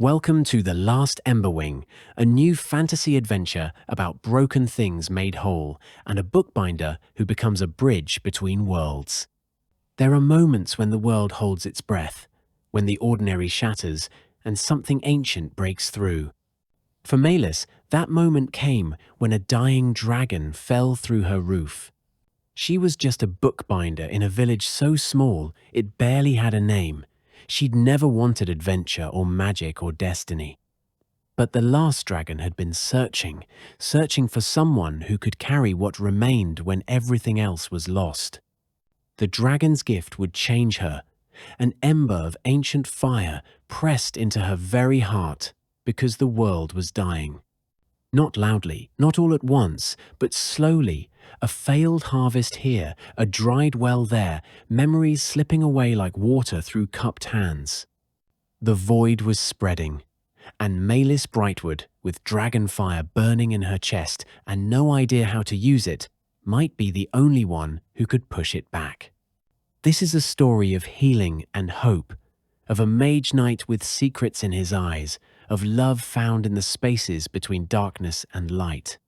Welcome to The Last Emberwing, a new fantasy adventure about broken things made whole and a bookbinder who becomes a bridge between worlds. There are moments when the world holds its breath, when the ordinary shatters and something ancient breaks through. For Maelis, that moment came when a dying dragon fell through her roof. She was just a bookbinder in a village so small it barely had a name. She'd never wanted adventure or magic or destiny. But the last dragon had been searching for someone who could carry what remained when everything else was lost. The dragon's gift would change her, an ember of ancient fire pressed into her very heart because the world was dying. Not loudly, not all at once, but slowly, a failed harvest here, a dried well there, memories slipping away like water through cupped hands. The void was spreading, and Maelis Brightward, with dragon fire burning in her chest and no idea how to use it, might be the only one who could push it back. This is a story of healing and hope, of a mage-knight with secrets in his eyes, of love found in the spaces between darkness and light.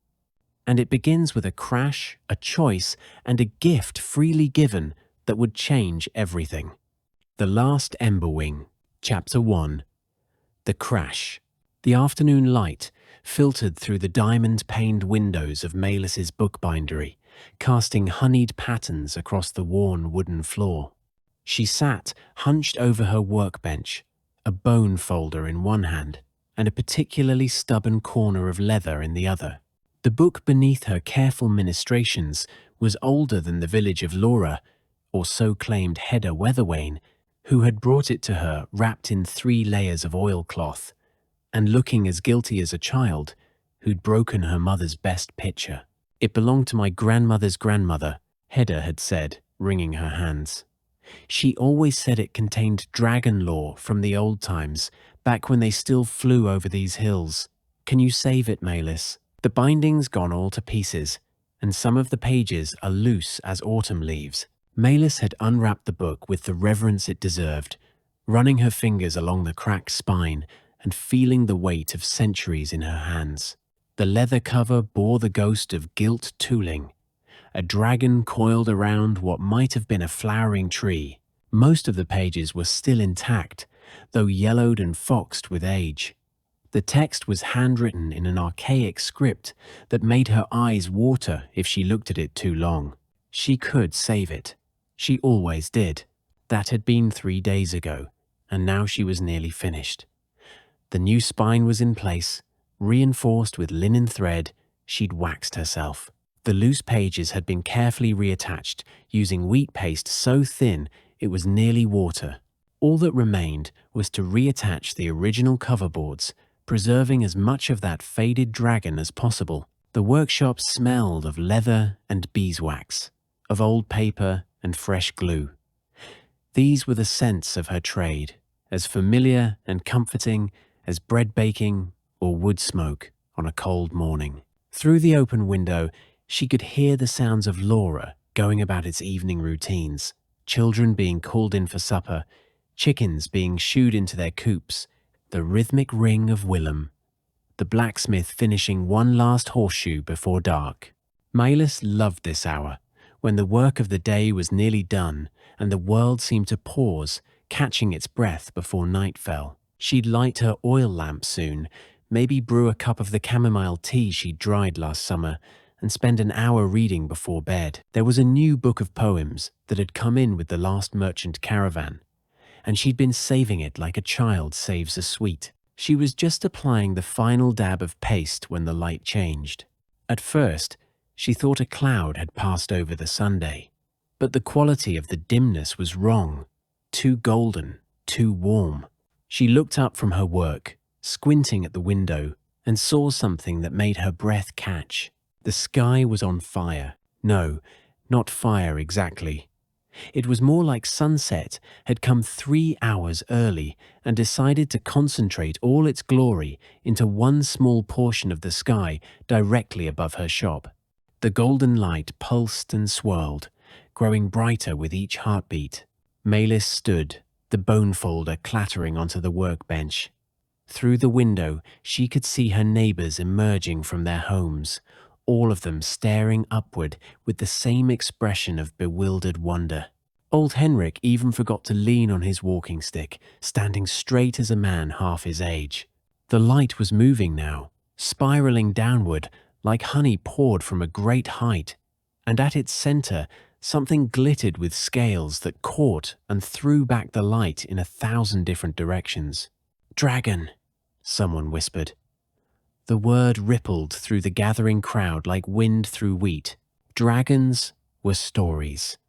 And it begins with a crash, a choice, and a gift freely given that would change everything. The Last Emberwing, Chapter 1. The Crash. The afternoon light filtered through the diamond-paned windows of Maelis's bookbindery, casting honeyed patterns across the worn wooden floor. She sat hunched over her workbench, a bone folder in one hand and a particularly stubborn corner of leather in the other. The book beneath her careful ministrations was older than the village of Laura, or so claimed Hedda Weatherwain, who had brought it to her wrapped in 3 layers of oilcloth, and looking as guilty as a child who'd broken her mother's best picture. It belonged to my grandmother's grandmother, Hedda had said, wringing her hands. She always said it contained dragon lore from the old times, back when they still flew over these hills. Can you save it, Maelis? The binding's gone all to pieces, and some of the pages are loose as autumn leaves. Maelis had unwrapped the book with the reverence it deserved, running her fingers along the cracked spine and feeling the weight of centuries in her hands. The leather cover bore the ghost of gilt tooling. A dragon coiled around what might have been a flowering tree. Most of the pages were still intact, though yellowed and foxed with age. The text was handwritten in an archaic script that made her eyes water if she looked at it too long. She could save it. She always did. That had been 3 days ago, and now she was nearly finished. The new spine was in place, reinforced with linen thread. She'd waxed herself. The loose pages had been carefully reattached, using wheat paste so thin it was nearly water. All that remained was to reattach the original coverboards, preserving as much of that faded dragon as possible. The workshop smelled of leather and beeswax, of old paper and fresh glue. These were the scents of her trade, as familiar and comforting as bread baking or wood smoke on a cold morning. Through the open window, she could hear the sounds of Laura going about its evening routines, children being called in for supper, chickens being shooed into their coops, the rhythmic ring of Willem, the blacksmith finishing one last horseshoe before dark. Maelis loved this hour, when the work of the day was nearly done and the world seemed to pause, catching its breath before night fell. She'd light her oil lamp soon, maybe brew a cup of the chamomile tea she'd dried last summer, and spend an hour reading before bed. There was a new book of poems that had come in with the last merchant caravan, and she'd been saving it like a child saves a sweet. She was just applying the final dab of paste when the light changed. At first, she thought a cloud had passed over the Sunday, but the quality of the dimness was wrong, too golden, too warm. She looked up from her work, squinting at the window, and saw something that made her breath catch. The sky was on fire. No, not fire exactly. It was more like sunset had come 3 hours early and decided to concentrate all its glory into one small portion of the sky directly above her shop. The golden light pulsed and swirled, growing brighter with each heartbeat. Maelis stood, the bone folder clattering onto the workbench. Through the window, she could see her neighbors emerging from their homes, all of them staring upward with the same expression of bewildered wonder. Old Henrik even forgot to lean on his walking stick, standing straight as a man half his age. The light was moving now, spiraling downward like honey poured from a great height, and at its center, something glittered with scales that caught and threw back the light in 1,000 different directions. "Dragon," someone whispered. The word rippled through the gathering crowd like wind through wheat. Dragons were stories.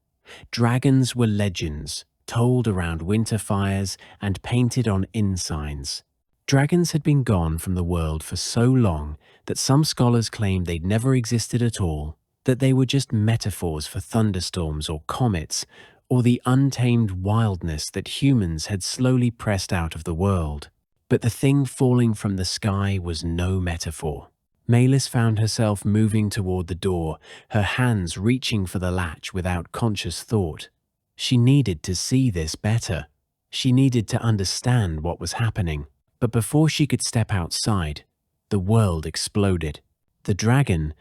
Dragons were legends, told around winter fires and painted on inn signs. Dragons had been gone from the world for so long that some scholars claimed they'd never existed at all, that they were just metaphors for thunderstorms or comets, or the untamed wildness that humans had slowly pressed out of the world. But the thing falling from the sky was no metaphor. Maelis found herself moving toward the door, her hands reaching for the latch without conscious thought. She needed to see this better. She needed to understand what was happening. But before she could step outside, the world exploded. The dragon,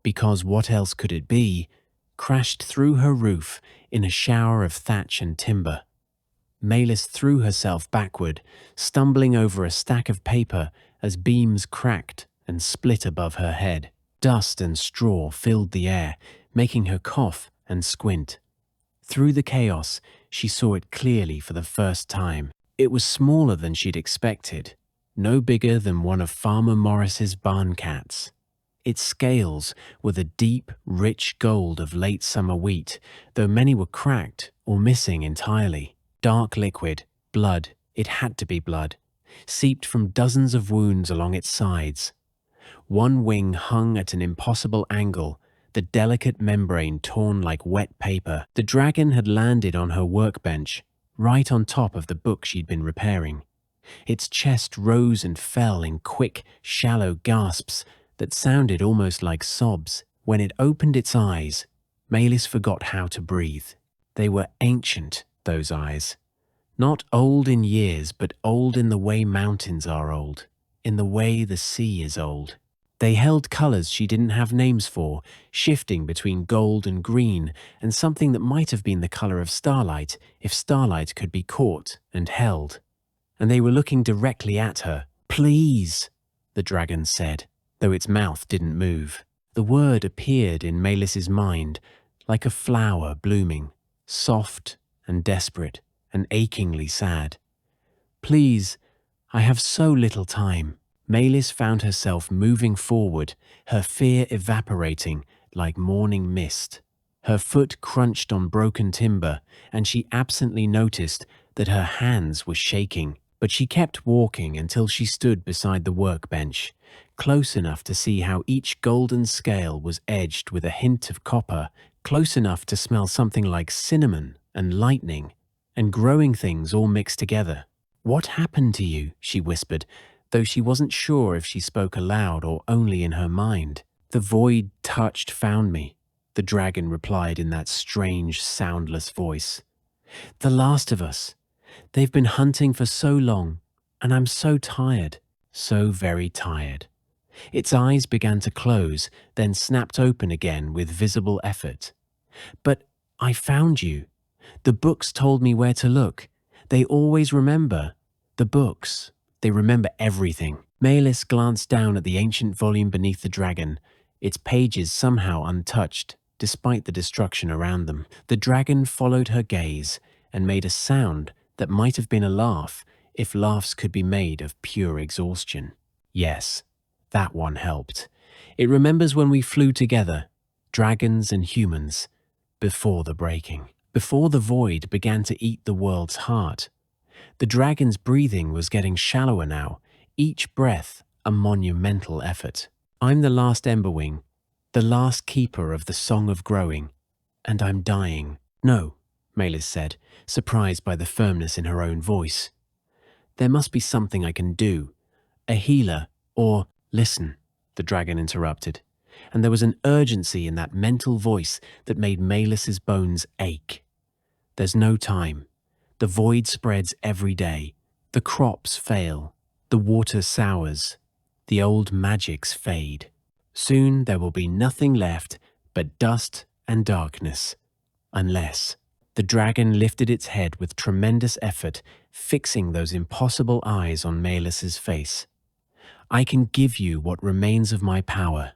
because what else could it be, crashed through her roof in a shower of thatch and timber. Maelis threw herself backward, stumbling over a stack of paper as beams cracked and split above her head. Dust and straw filled the air, making her cough and squint. Through the chaos, she saw it clearly for the first time. It was smaller than she'd expected, no bigger than one of Farmer Morris's barn cats. Its scales were the deep, rich gold of late summer wheat, though many were cracked or missing entirely. Dark liquid, blood, it had to be blood, seeped from dozens of wounds along its sides. One wing hung at an impossible angle, the delicate membrane torn like wet paper. The dragon had landed on her workbench, right on top of the book she'd been repairing. Its chest rose and fell in quick, shallow gasps that sounded almost like sobs. When it opened its eyes, Maelis forgot how to breathe. They were ancient, those eyes. Not old in years, but old in the way mountains are old, in the way the sea is old. They held colors she didn't have names for, shifting between gold and green, and something that might have been the color of starlight if starlight could be caught and held. And they were looking directly at her. "Please," the dragon said, though its mouth didn't move. The word appeared in Maelis's mind like a flower blooming, soft and desperate and achingly sad. "Please, I have so little time." Maelis found herself moving forward, her fear evaporating like morning mist. Her foot crunched on broken timber, and she absently noticed that her hands were shaking. But she kept walking until she stood beside the workbench, close enough to see how each golden scale was edged with a hint of copper, close enough to smell something like cinnamon and lightning, and growing things all mixed together. "What happened to you?" she whispered, though she wasn't sure if she spoke aloud or only in her mind. "The void touched found me," the dragon replied in that strange, soundless voice. "The last of us. They've been hunting for so long, and I'm so tired, so very tired." Its eyes began to close, then snapped open again with visible effort. "But I found you. The books told me where to look. They always remember. The books. They remember everything." Maelis glanced down at the ancient volume beneath the dragon, its pages somehow untouched, despite the destruction around them. The dragon followed her gaze and made a sound that might have been a laugh if laughs could be made of pure exhaustion. "Yes, that one helped. It remembers when we flew together, dragons and humans, before the breaking, before the void began to eat the world's heart. The dragon's breathing was getting shallower now, each breath a monumental effort. I'm the last Emberwing, the last keeper of the Song of Growing, and I'm dying." "No," Maelis said, surprised by the firmness in her own voice. "There must be something I can do. A healer, or—" "Listen," the dragon interrupted, and there was an urgency in that mental voice that made Maelis's bones ache. "There's no time. The void spreads every day. The crops fail. The water sours. The old magics fade. Soon there will be nothing left but dust and darkness. Unless... The dragon lifted its head with tremendous effort, fixing those impossible eyes on Maelis's face. I can give you what remains of my power,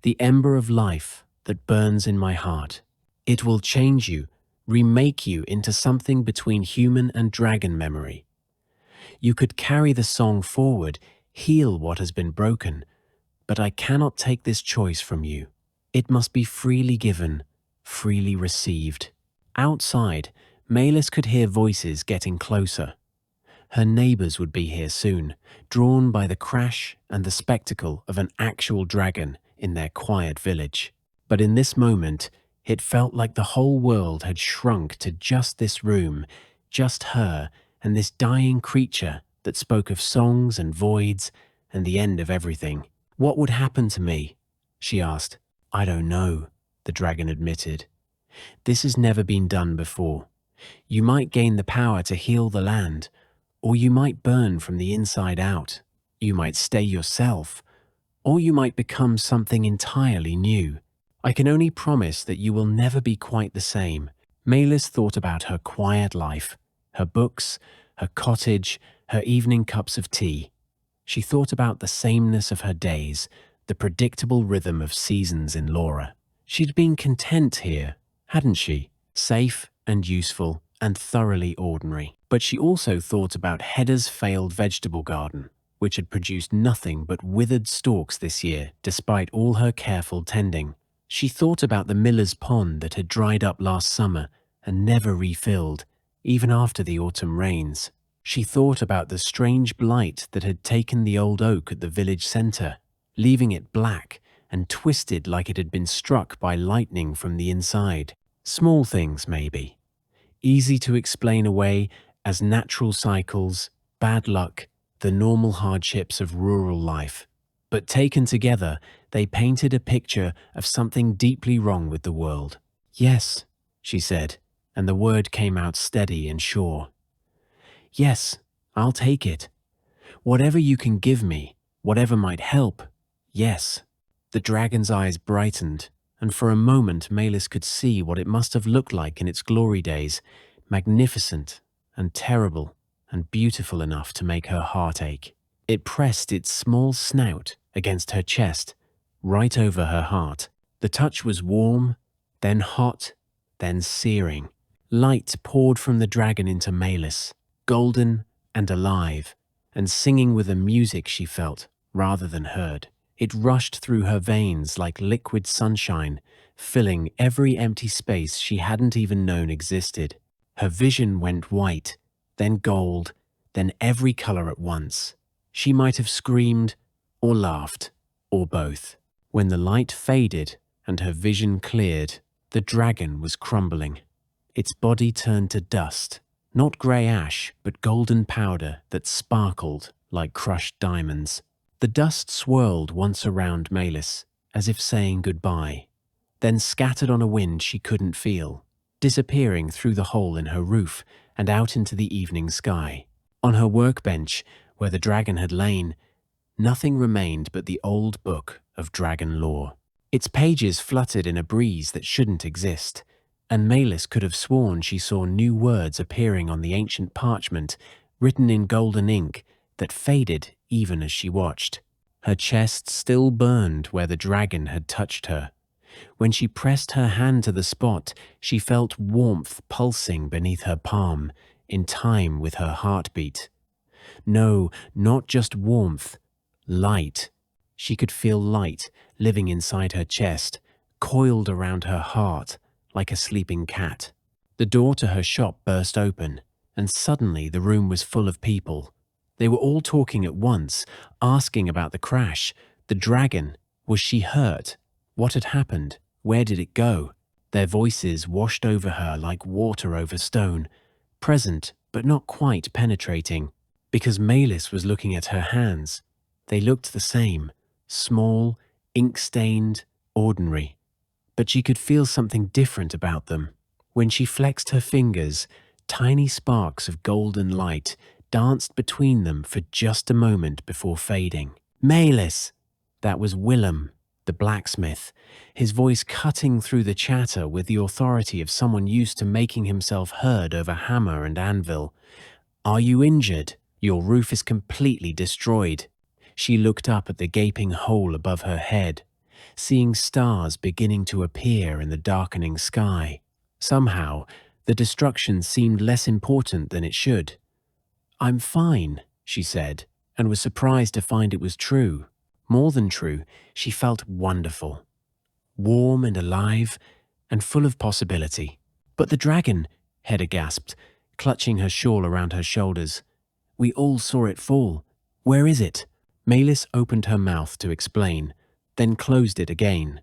the ember of life that burns in my heart. It will change you, remake you into something between human and dragon memory. You could carry the song forward, heal what has been broken, but I cannot take this choice from you. It must be freely given, freely received. Outside, Maelis could hear voices getting closer. Her neighbors would be here soon, drawn by the crash and the spectacle of an actual dragon in their quiet village. But in this moment, it felt like the whole world had shrunk to just this room, just her and this dying creature that spoke of songs and voids and the end of everything. What would happen to me? She asked. I don't know, the dragon admitted. This has never been done before. You might gain the power to heal the land, or you might burn from the inside out. You might stay yourself, or you might become something entirely new. I can only promise that you will never be quite the same. Maelis thought about her quiet life, her books, her cottage, her evening cups of tea. She thought about the sameness of her days, the predictable rhythm of seasons in Laura. She'd been content here, hadn't she? Safe and useful and thoroughly ordinary. But she also thought about Hedda's failed vegetable garden, which had produced nothing but withered stalks this year, despite all her careful tending. She thought about the miller's pond that had dried up last summer and never refilled, even after the autumn rains. She thought about the strange blight that had taken the old oak at the village centre, leaving it black and twisted like it had been struck by lightning from the inside. Small things, maybe. Easy to explain away as natural cycles, bad luck, the normal hardships of rural life. But taken together, they painted a picture of something deeply wrong with the world. Yes, she said, and the word came out steady and sure. Yes, I'll take it. Whatever you can give me, whatever might help, yes. The dragon's eyes brightened, and for a moment Maelis could see what it must have looked like in its glory days, magnificent and terrible and beautiful enough to make her heart ache. It pressed its small snout against her chest, right over her heart. The touch was warm, then hot, then searing. Light poured from the dragon into Maelis, golden and alive, and singing with a music she felt rather than heard. It rushed through her veins like liquid sunshine, filling every empty space she hadn't even known existed. Her vision went white, then gold, then every color at once. She might have screamed, or laughed, or both. When the light faded and her vision cleared, the dragon was crumbling. Its body turned to dust, not grey ash, but golden powder that sparkled like crushed diamonds. The dust swirled once around Maelis, as if saying goodbye, then scattered on a wind she couldn't feel, disappearing through the hole in her roof and out into the evening sky. On her workbench, where the dragon had lain, nothing remained but the old book of dragon lore. Its pages fluttered in a breeze that shouldn't exist, and Maelis could have sworn she saw new words appearing on the ancient parchment, written in golden ink, that faded even as she watched. Her chest still burned where the dragon had touched her. When she pressed her hand to the spot, she felt warmth pulsing beneath her palm, in time with her heartbeat. No, not just warmth, light. She could feel light living inside her chest, coiled around her heart like a sleeping cat. The door to her shop burst open, and suddenly the room was full of people. They were all talking at once, asking about the crash, the dragon. Was she hurt? What had happened? Where did it go? Their voices washed over her like water over stone, present but not quite penetrating. Because Maelis was looking at her hands. They looked the same, small, ink-stained, ordinary. But she could feel something different about them. When she flexed her fingers, tiny sparks of golden light danced between them for just a moment before fading. "Maelis!" That was Willem, the blacksmith, his voice cutting through the chatter with the authority of someone used to making himself heard over hammer and anvil. "Are you injured? Your roof is completely destroyed." She looked up at the gaping hole above her head, seeing stars beginning to appear in the darkening sky. Somehow, the destruction seemed less important than it should. "I'm fine," she said, and was surprised to find it was true. More than true, she felt wonderful, warm and alive, and full of possibility. "But the dragon," Hedda gasped, clutching her shawl around her shoulders. "We all saw it fall. Where is it?" Maelis opened her mouth to explain, then closed it again.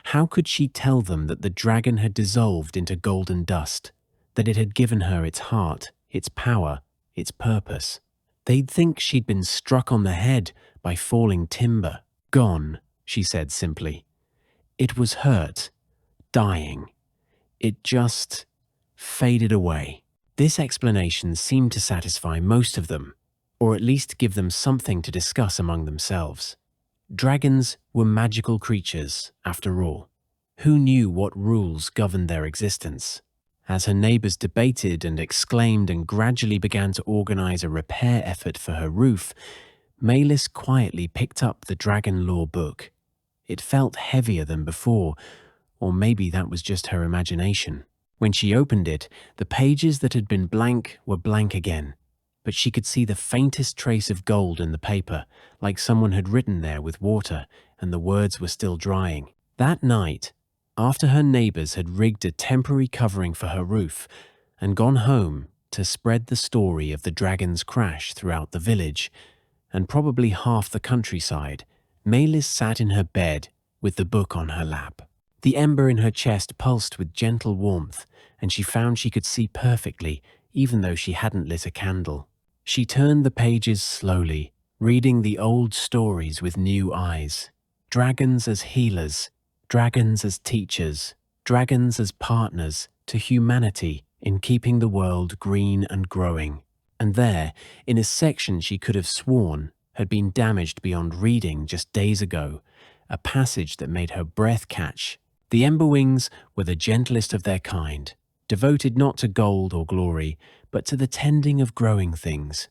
How could she tell them that the dragon had dissolved into golden dust, that it had given her its heart, its power, its purpose? They'd think she'd been struck on the head by falling timber. "Gone," she said simply. "It was hurt, dying. It just faded away." This explanation seemed to satisfy most of them, or at least give them something to discuss among themselves. Dragons were magical creatures, after all. Who knew what rules governed their existence? As her neighbors debated and exclaimed and gradually began to organize a repair effort for her roof, Maelis quietly picked up the dragon lore book. It felt heavier than before, or maybe that was just her imagination. When she opened it, the pages that had been blank were blank again, but she could see the faintest trace of gold in the paper, like someone had written there with water, and the words were still drying. That night, after her neighbors had rigged a temporary covering for her roof and gone home to spread the story of the dragon's crash throughout the village, and probably half the countryside, Maelis sat in her bed with the book on her lap. The ember in her chest pulsed with gentle warmth, and she found she could see perfectly, even though she hadn't lit a candle. She turned the pages slowly, reading the old stories with new eyes. Dragons as healers, dragons as teachers, dragons as partners to humanity in keeping the world green and growing. And there, in a section she could have sworn had been damaged beyond reading just days ago, a passage that made her breath catch. The Emberwings were the gentlest of their kind, devoted not to gold or glory, but to the tending of growing things.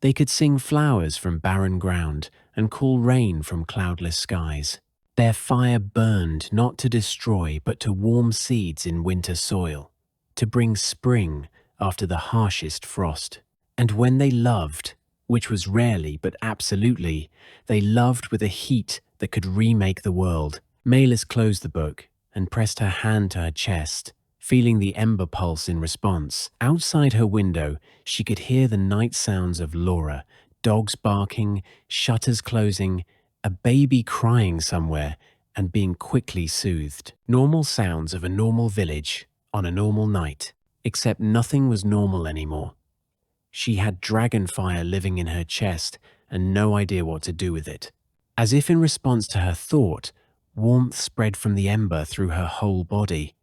They could sing flowers from barren ground and call rain from cloudless skies. Their fire burned not to destroy, but to warm seeds in winter soil, to bring spring after the harshest frost. And when they loved, which was rarely but absolutely, they loved with a heat that could remake the world. Maelis closed the book and pressed her hand to her chest, feeling the ember pulse in response. Outside her window, she could hear the night sounds of Laura, dogs barking, shutters closing, a baby crying somewhere and being quickly soothed. Normal sounds of a normal village on a normal night, except nothing was normal anymore. She had dragonfire living in her chest and no idea what to do with it. As if in response to her thought, warmth spread from the ember through her whole body.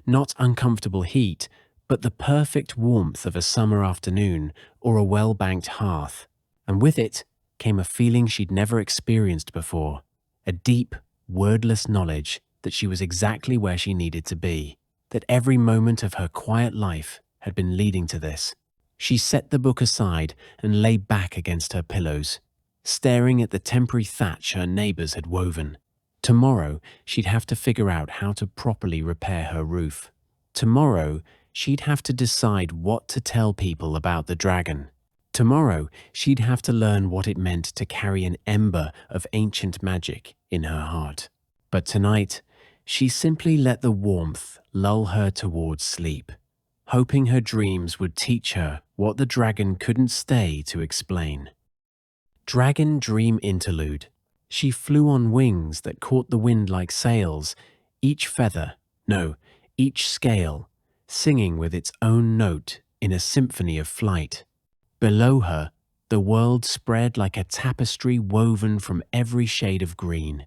Not uncomfortable heat, but the perfect warmth of a summer afternoon or a well-banked hearth. And with it came a feeling she'd never experienced before, a deep, wordless knowledge that she was exactly where she needed to be, that every moment of her quiet life had been leading to this. She set the book aside and lay back against her pillows, staring at the temporary thatch her neighbors had woven. Tomorrow, she'd have to figure out how to properly repair her roof. Tomorrow, she'd have to decide what to tell people about the dragon. Tomorrow, she'd have to learn what it meant to carry an ember of ancient magic in her heart. But tonight, she simply let the warmth lull her towards sleep, hoping her dreams would teach her what the dragon couldn't stay to explain. Dragon Dream Interlude. She flew on wings that caught the wind like sails, each scale, singing with its own note in a symphony of flight. Below her, the world spread like a tapestry woven from every shade of green.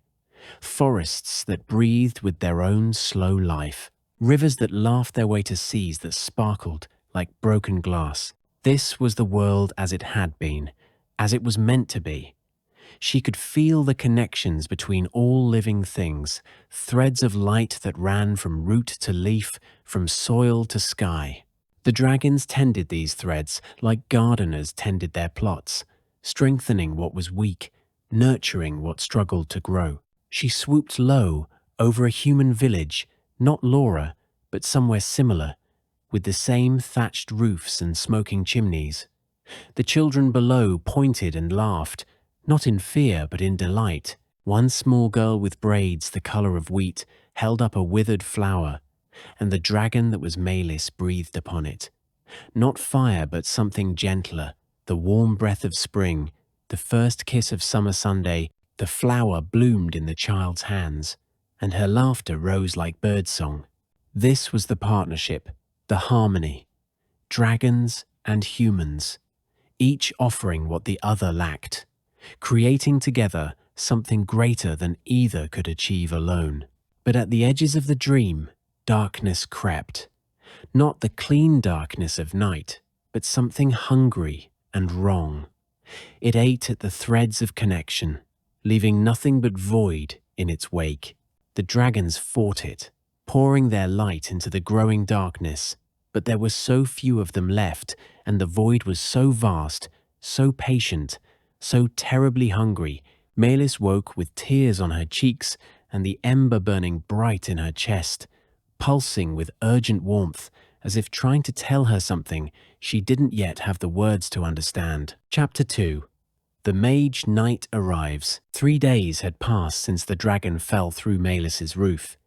Forests that breathed with their own slow life. Rivers that laughed their way to seas that sparkled like broken glass. This was the world as it had been, as it was meant to be. She could feel the connections between all living things, threads of light that ran from root to leaf, from soil to sky. The dragons tended these threads like gardeners tended their plots, strengthening what was weak, nurturing what struggled to grow. She swooped low over a human village, not Laura, but somewhere similar, with the same thatched roofs and smoking chimneys. The children below pointed and laughed, not in fear but in delight. One small girl with braids the colour of wheat held up a withered flower, and the dragon that was Maelis breathed upon it. Not fire but something gentler, the warm breath of spring, the first kiss of summer Sunday. The flower bloomed in the child's hands, and her laughter rose like birdsong. This was the partnership, the harmony. Dragons and humans, each offering what the other lacked, creating together something greater than either could achieve alone. But at the edges of the dream, darkness crept. Not the clean darkness of night, but something hungry and wrong. It ate at the threads of connection, leaving nothing but void in its wake. The dragons fought it, pouring their light into the growing darkness, but there were so few of them left, and the void was so vast, so patient, so terribly hungry. Maelis woke with tears on her cheeks and the ember burning bright in her chest, pulsing with urgent warmth, as if trying to tell her something she didn't yet have the words to understand. Chapter 2. The mage-knight arrives. 3 days had passed since the dragon fell through Maelis's roof,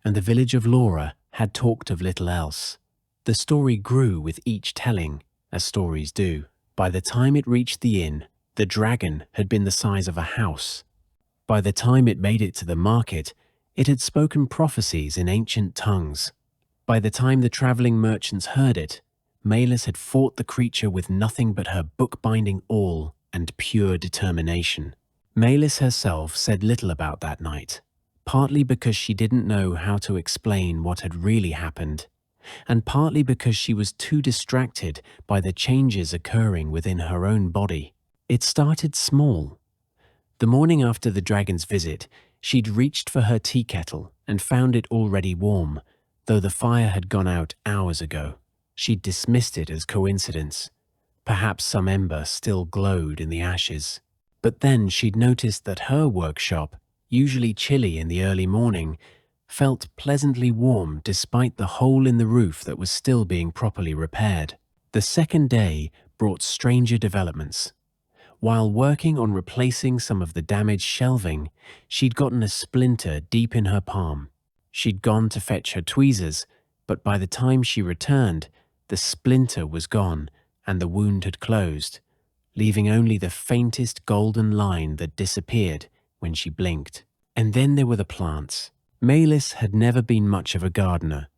and the village of Laura had talked of little else. The story grew with each telling, as stories do. By the time it reached the inn, the dragon had been the size of a house. By the time it made it to the market, it had spoken prophecies in ancient tongues. By the time the travelling merchants heard it, Maelis had fought the creature with nothing but her bookbinding awl and pure determination. Maelis herself said little about that night, partly because she didn't know how to explain what had really happened, and partly because she was too distracted by the changes occurring within her own body. It started small. The morning after the dragon's visit, she'd reached for her tea kettle and found it already warm, though the fire had gone out hours ago. She'd dismissed it as coincidence. Perhaps some ember still glowed in the ashes. But then she'd noticed that her workshop, usually chilly in the early morning, felt pleasantly warm despite the hole in the roof that was still being properly repaired. The second day brought stranger developments. While working on replacing some of the damaged shelving, she'd gotten a splinter deep in her palm. She'd gone to fetch her tweezers, but by the time she returned, the splinter was gone and the wound had closed, leaving only the faintest golden line that disappeared when she blinked. And then there were the plants. Maelis had never been much of a gardener.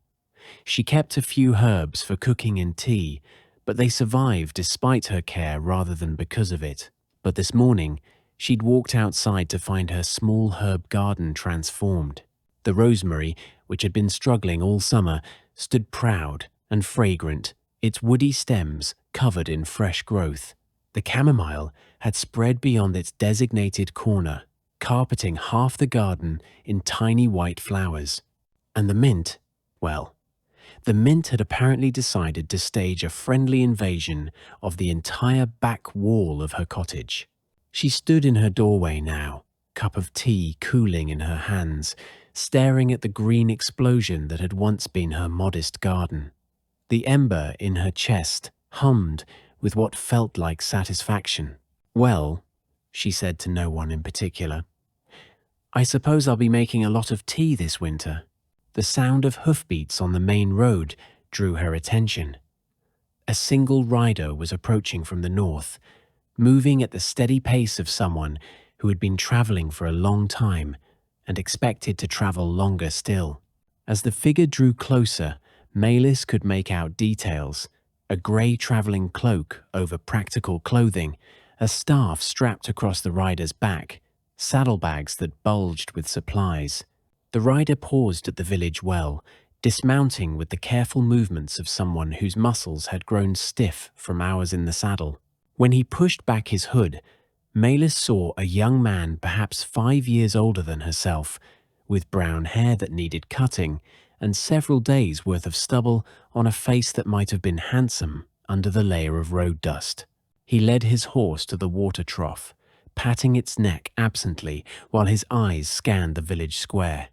She kept a few herbs for cooking and tea, but they survived despite her care rather than because of it. But this morning, she'd walked outside to find her small herb garden transformed. The rosemary, which had been struggling all summer, stood proud and fragrant, its woody stems covered in fresh growth. The chamomile had spread beyond its designated corner, carpeting half the garden in tiny white flowers. And the mint, well, the mint had apparently decided to stage a friendly invasion of the entire back wall of her cottage. She stood in her doorway now, cup of tea cooling in her hands, staring at the green explosion that had once been her modest garden. The ember in her chest hummed with what felt like satisfaction. "Well," she said to no one in particular, "I suppose I'll be making a lot of tea this winter." The sound of hoofbeats on the main road drew her attention. A single rider was approaching from the north, moving at the steady pace of someone who had been travelling for a long time and expected to travel longer still. As the figure drew closer, Maelis could make out details: a grey travelling cloak over practical clothing, a staff strapped across the rider's back, saddlebags that bulged with supplies. The rider paused at the village well, dismounting with the careful movements of someone whose muscles had grown stiff from hours in the saddle. When he pushed back his hood, Maelis saw a young man perhaps 5 years older than herself, with brown hair that needed cutting and several days' worth of stubble on a face that might have been handsome under the layer of road dust. He led his horse to the water trough, patting its neck absently while his eyes scanned the village square.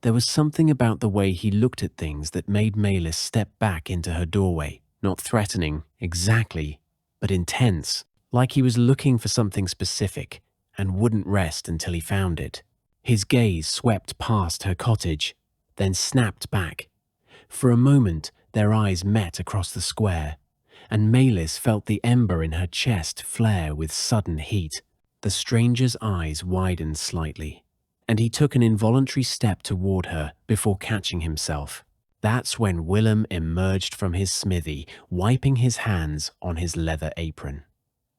There was something about the way he looked at things that made Maelis step back into her doorway, not threatening, exactly, but intense, like he was looking for something specific and wouldn't rest until he found it. His gaze swept past her cottage, then snapped back. For a moment, their eyes met across the square, and Maelis felt the ember in her chest flare with sudden heat. The stranger's eyes widened slightly, and he took an involuntary step toward her before catching himself. That's when Willem emerged from his smithy, wiping his hands on his leather apron.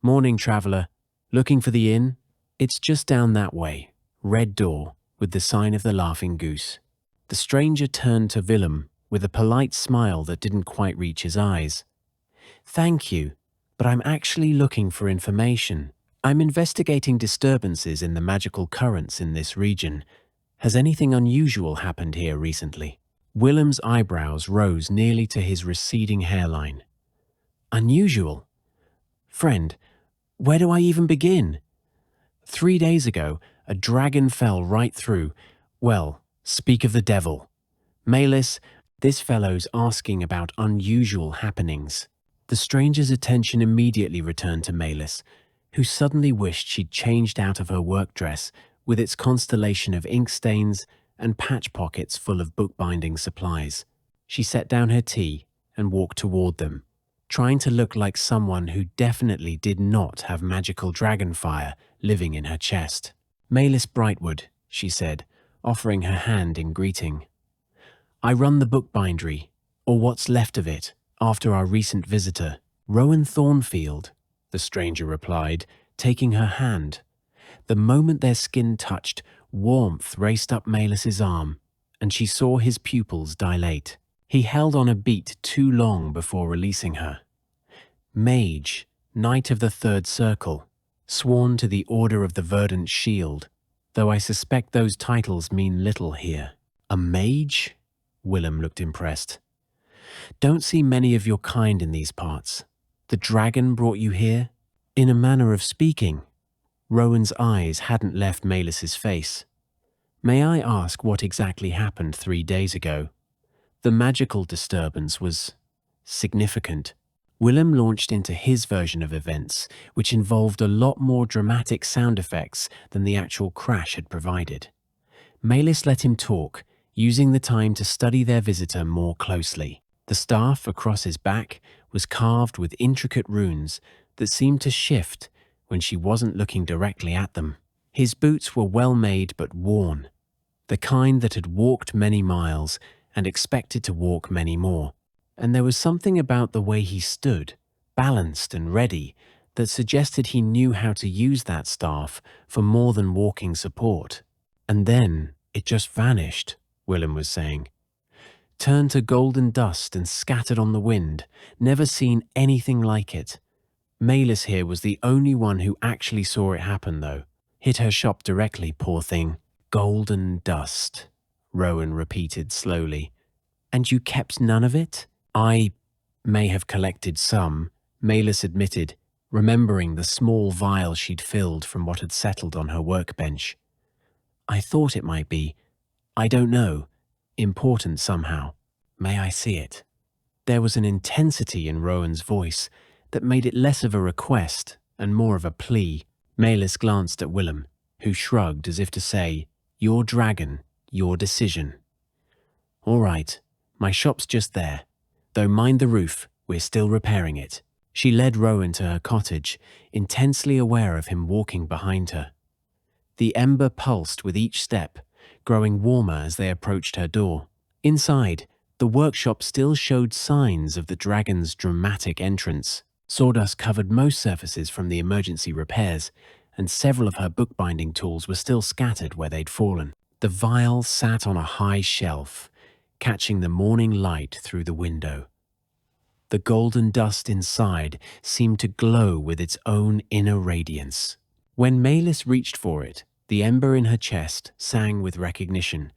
"Morning, traveller. Looking for the inn? It's just down that way. Red door, with the sign of the Laughing Goose." The stranger turned to Willem with a polite smile that didn't quite reach his eyes. "Thank you, but I'm actually looking for information. I'm investigating disturbances in the magical currents in this region. Has anything unusual happened here recently?" Willem's eyebrows rose nearly to his receding hairline. "Unusual? Friend, where do I even begin? 3 days ago, a dragon fell right through. Well, speak of the devil. Maelis, this fellow's asking about unusual happenings." The stranger's attention immediately returned to Maelis, who suddenly wished she'd changed out of her work dress with its constellation of ink stains and patch pockets full of bookbinding supplies. She set down her tea and walked toward them, trying to look like someone who definitely did not have magical dragonfire living in her chest. "Maelis Brightward," she said, offering her hand in greeting. "I run the bookbindery, or what's left of it, after our recent visitor, Rowan Thornfield," the stranger replied, taking her hand. The moment their skin touched, warmth raced up Maelis's arm, and she saw his pupils dilate. He held on a beat too long before releasing her. "Mage, Knight of the Third Circle, sworn to the Order of the Verdant Shield, though I suspect those titles mean little here." "A mage?" Willem looked impressed. "Don't see many of your kind in these parts. The dragon brought you here?" In a manner of speaking, Rowan's eyes hadn't left Maelis's face. "May I ask what exactly happened 3 days ago? The magical disturbance was significant." Willem launched into his version of events, which involved a lot more dramatic sound effects than the actual crash had provided. Maelis let him talk, using the time to study their visitor more closely. The staff across his back was carved with intricate runes that seemed to shift when she wasn't looking directly at them. His boots were well made but worn, the kind that had walked many miles and expected to walk many more. And there was something about the way he stood, balanced and ready, that suggested he knew how to use that staff for more than walking support. "And then it just vanished," Willem was saying. "Turned to golden dust and scattered on the wind. Never seen anything like it. Maelis here was the only one who actually saw it happen, though. Hit her shop directly, poor thing." "Golden dust," Rowan repeated slowly. "And you kept none of it?" "I may have collected some," Maelis admitted, remembering the small vial she'd filled from what had settled on her workbench. "I thought it might be, I don't know, important somehow. May I see it?" There was an intensity in Rowan's voice that made it less of a request and more of a plea. Maelis glanced at Willem, who shrugged as if to say, "Your dragon, your decision." "All right, my shop's just there. Though mind the roof, we're still repairing it." She led Rowan to her cottage, intensely aware of him walking behind her. The ember pulsed with each step, growing warmer as they approached her door. Inside, the workshop still showed signs of the dragon's dramatic entrance. Sawdust covered most surfaces from the emergency repairs, and several of her bookbinding tools were still scattered where they'd fallen. The vial sat on a high shelf, catching the morning light through the window. The golden dust inside seemed to glow with its own inner radiance. When Maelis reached for it, the ember in her chest sang with recognition,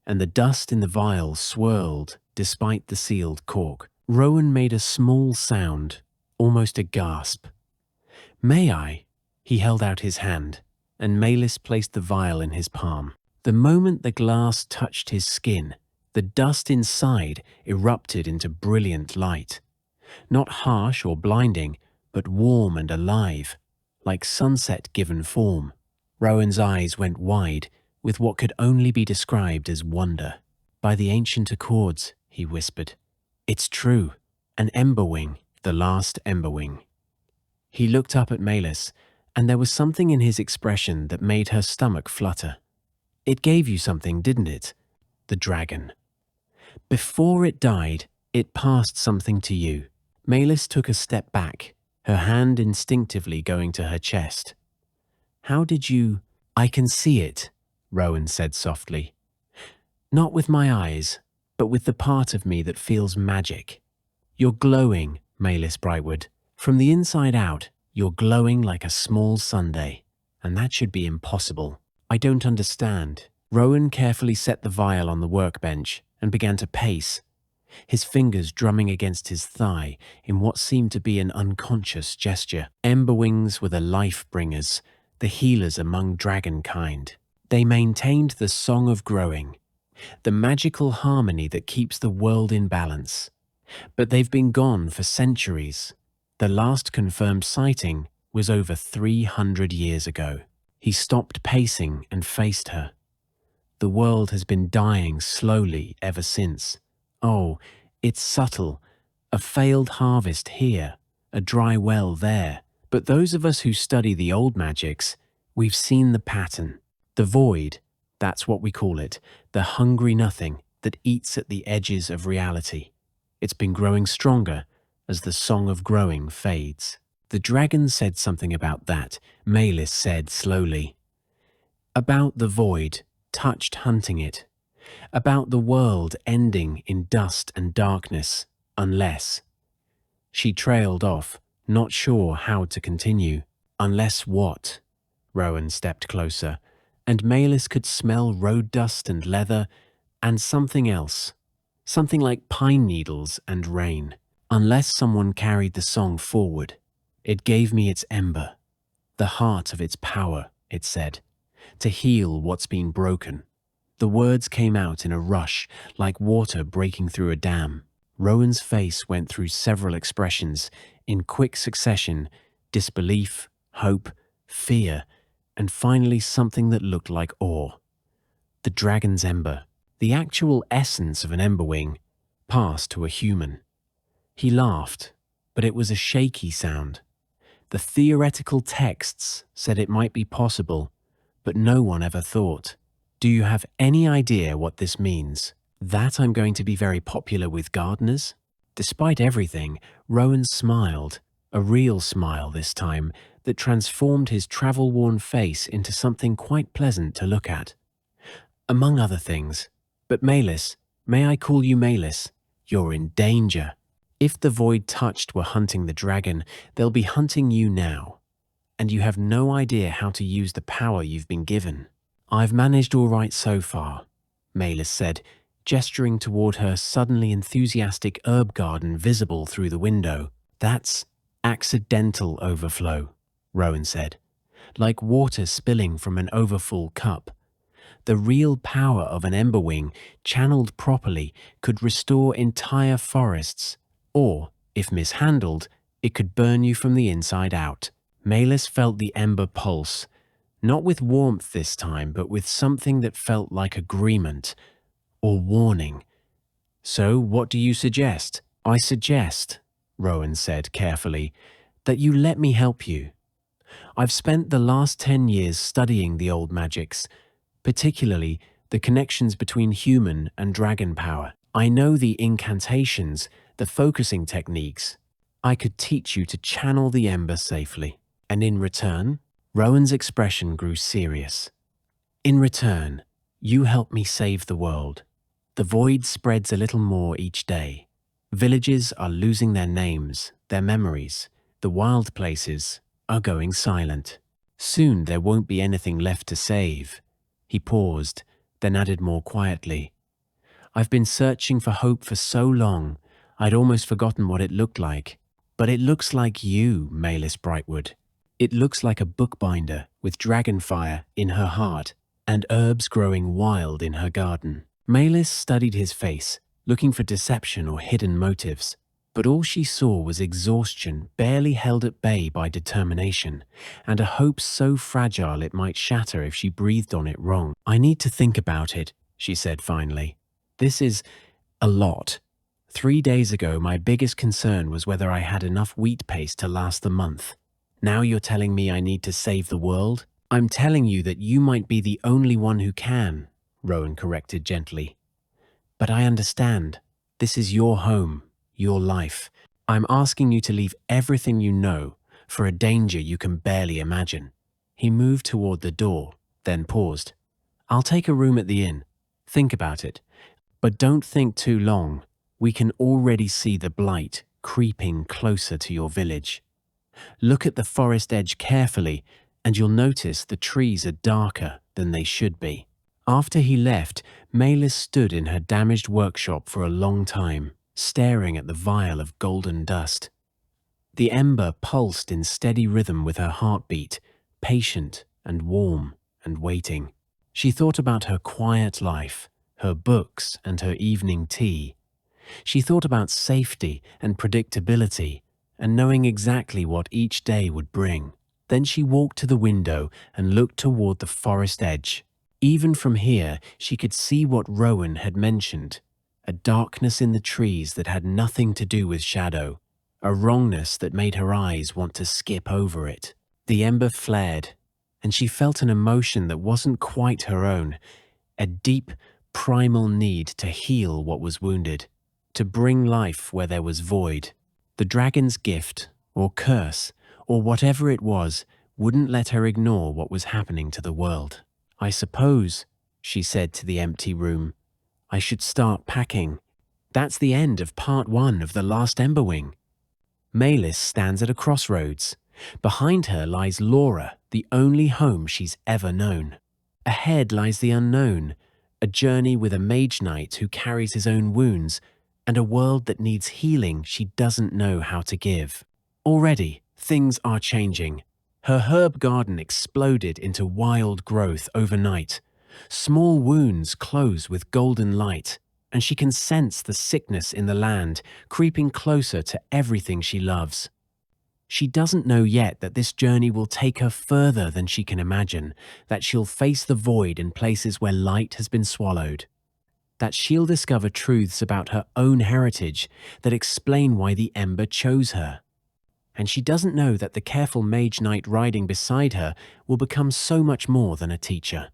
and the dust in the vial swirled despite the sealed cork. Rowan made a small sound, almost a gasp. "May I?" He held out his hand, and Maelis placed the vial in his palm. The moment the glass touched his skin, the dust inside erupted into brilliant light. Not harsh or blinding, but warm and alive, like sunset given form. Rowan's eyes went wide with what could only be described as wonder. "By the ancient accords," he whispered. "It's true, an Emberwing, the last Emberwing." He looked up at Maelis, and there was something in his expression that made her stomach flutter. "It gave you something, didn't it? The dragon. Before it died, it passed something to you." Maelis took a step back, her hand instinctively going to her chest. "How did you—" "I can see it," Rowan said softly. "Not with my eyes, but with the part of me that feels magic. You're glowing, Maelis Brightward. From the inside out, you're glowing like a small sundae, and that should be impossible." "I don't understand." Rowan carefully set the vial on the workbench and began to pace, his fingers drumming against his thigh in what seemed to be an unconscious gesture. Emberwings were the life-bringers, the healers among dragonkind. They maintained the song of growing, the magical harmony that keeps the world in balance. But they've been gone for centuries. The last confirmed sighting was over 300 years ago. He stopped pacing and faced her. "The world has been dying slowly ever since. Oh, it's subtle. A failed harvest here, a dry well there. But those of us who study the old magics, we've seen the pattern. The void, that's what we call it, the hungry nothing that eats at the edges of reality. It's been growing stronger as the song of growing fades." "The dragon said something about that," Maelis said slowly. "About the void, touched hunting it. About the world ending in dust and darkness, unless—" She trailed off, not sure how to continue. "Unless what?" Rowan stepped closer, and Maelis could smell road dust and leather and something else. Something like pine needles and rain. "Unless someone carried the song forward. It gave me its ember, the heart of its power," it said, "to heal what's been broken." The words came out in a rush, like water breaking through a dam. Rowan's face went through several expressions, in quick succession: disbelief, hope, fear, and finally something that looked like awe. The dragon's ember, the actual essence of an Emberwing, passed to a human. He laughed, but it was a shaky sound. The theoretical texts said it might be possible, but no one ever thought. "Do you have any idea what this means?" "That I'm going to be very popular with gardeners?" Despite everything, Rowan smiled, a real smile this time, that transformed his travel-worn face into something quite pleasant to look at. "Among other things. But Maelis, may I call you Maelis? You're in danger. If the void touched were hunting the dragon, they'll be hunting you now. And you have no idea how to use the power you've been given." "I've managed all right so far," Maelis said, gesturing toward her suddenly enthusiastic herb garden visible through the window. "That's accidental overflow," Rowan said, "like water spilling from an overfull cup. The real power of an Emberwing, channeled properly, could restore entire forests, or, if mishandled, it could burn you from the inside out." Maelis felt the ember pulse, not with warmth this time, but with something that felt like agreement or warning. "So what do you suggest?" "I suggest," Rowan said carefully, "that you let me help you. I've spent the last 10 years studying the old magics, particularly the connections between human and dragon power. I know the incantations, the focusing techniques. I could teach you to channel the ember safely. And in return?" Rowan's expression grew serious. "In return, you help me save the world. The void spreads a little more each day. Villages are losing their names, their memories. The wild places are going silent. Soon there won't be anything left to save. He paused, then added more quietly. I've been searching for hope for so long, I'd almost forgotten what it looked like. But it looks like you, Maelis Brightward. It looks like a bookbinder with dragonfire in her heart and herbs growing wild in her garden. Maelis studied his face, looking for deception or hidden motives. But all she saw was exhaustion barely held at bay by determination, and a hope so fragile it might shatter if she breathed on it wrong. I need to think about it, she said finally. This is a lot. 3 days ago, my biggest concern was whether I had enough wheat paste to last the month. Now you're telling me I need to save the world? I'm telling you that you might be the only one who can, Rowan corrected gently. But I understand. This is your home, your life. I'm asking you to leave everything you know for a danger you can barely imagine. He moved toward the door, then paused. I'll take a room at the inn. Think about it. But don't think too long. We can already see the blight creeping closer to your village. Look at the forest edge carefully, and you'll notice the trees are darker than they should be. After he left, Maelis stood in her damaged workshop for a long time, staring at the vial of golden dust. The ember pulsed in steady rhythm with her heartbeat, patient and warm and waiting. She thought about her quiet life, her books and her evening tea. She thought about safety and predictability and knowing exactly what each day would bring. Then she walked to the window and looked toward the forest edge. Even from here, she could see what Rowan had mentioned, a darkness in the trees that had nothing to do with shadow, a wrongness that made her eyes want to skip over it. The ember flared, and she felt an emotion that wasn't quite her own, a deep, primal need to heal what was wounded, to bring life where there was void. The dragon's gift, or curse, or whatever it was, wouldn't let her ignore what was happening to the world. I suppose, she said to the empty room, I should start packing. That's the end of part 1 of The Last Emberwing. Maelis stands at a crossroads. Behind her lies Laura, the only home she's ever known. Ahead lies the unknown, a journey with a mage-knight who carries his own wounds, and a world that needs healing she doesn't know how to give. Already, things are changing. Her herb garden exploded into wild growth overnight. Small wounds close with golden light, and she can sense the sickness in the land, creeping closer to everything she loves. She doesn't know yet that this journey will take her further than she can imagine, that she'll face the void in places where light has been swallowed, that she'll discover truths about her own heritage that explain why the ember chose her. And she doesn't know that the careful mage-knight riding beside her will become so much more than a teacher.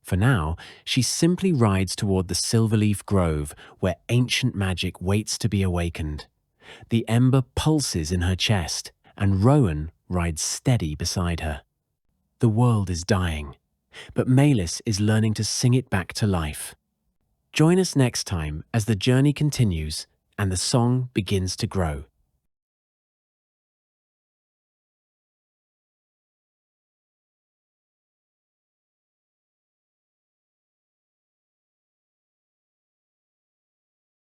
For now, she simply rides toward the Silverleaf Grove, where ancient magic waits to be awakened. The ember pulses in her chest, and Rowan rides steady beside her. The world is dying, but Maelis is learning to sing it back to life. Join us next time as the journey continues and the song begins to grow.